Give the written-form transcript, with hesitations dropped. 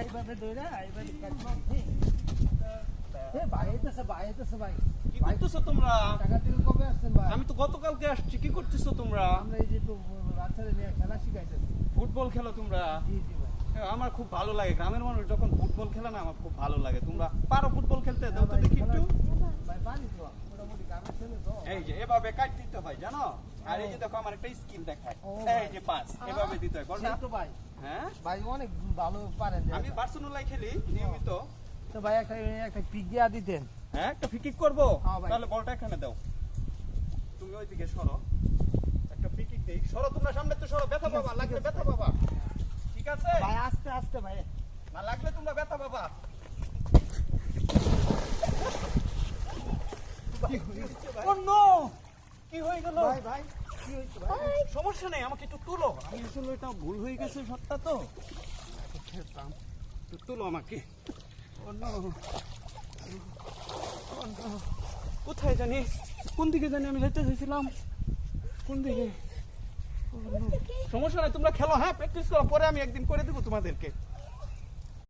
এইভাবে ধরে এইভাবে কাটবো এ ভাই এসে ভাই কি করতেছো তোমরা? টাকা দিলে কবে আসছেন ভাই? আমি তো গতকালকে আসছি। কি করতেছো তোমরা? আমরা এই যে তো বাচ্চাদের নিয়ে খেলা শিখাইতেছি। ফুটবল খেলো তোমরা? জি জি ভাই। আমার খুব ভালো লাগে, গ্রামের মানুষ যখন ফুটবল খেলে না আমার খুব ভালো লাগে। তোমরা পারো ফুটবল খেলতে? দাও তো দেখি একটু। ভাই পারি তো মোটামুটি গ্রামের ছেলে তো। এই যে এভাবে কাট দিতে হয় জানো? আর এই যে দেখো আমার একটা স্কিল দেখায়, এই যে পাস এভাবে দিতে হয়, বল না? তো ভাই হ্যাঁ ভাই অনেক ভালো পারেন। আমি বার্সেলোনায় খেলি নিয়মিত। তো ভাই একটা পিক দিয়া দিতেন। হ্যাঁ একটা ফ্রি কিক করবো? হ্যাঁ ভাই। তাহলে বলটা এখানে দাও, তুমি ওইদিকে সরো, একটা ফ্রি কিক দেই। সরো তোমরা, সামনে তো সরো, ব্যথা পাবা, লাগলে ব্যথা পাবা। ঠিক আছে ভাই আস্তে আস্তে ভাই। না লাগলে তোমরা ব্যথা পাবা। Oh no! কি হয়ে গেল? ভাই ভাই কি হইছে ভাই? সমস্যা নেই, আমাকে একটু তুলো। আমি আসলে এটা ভুল হয়ে গেছে সবটা তো। খেলতাম, একটু তুলো আমাকে। Oh no! Oh no! কোথায় জানি, কোন দিকে জানি আমি যেতে চাইছিলাম, কোন দিকে? Oh no! সমস্যা নাই, তোমরা খেলো, হ্যাঁ প্র্যাকটিস করো, পরে আমি একদিন করে দেবো তোমাদেরকে।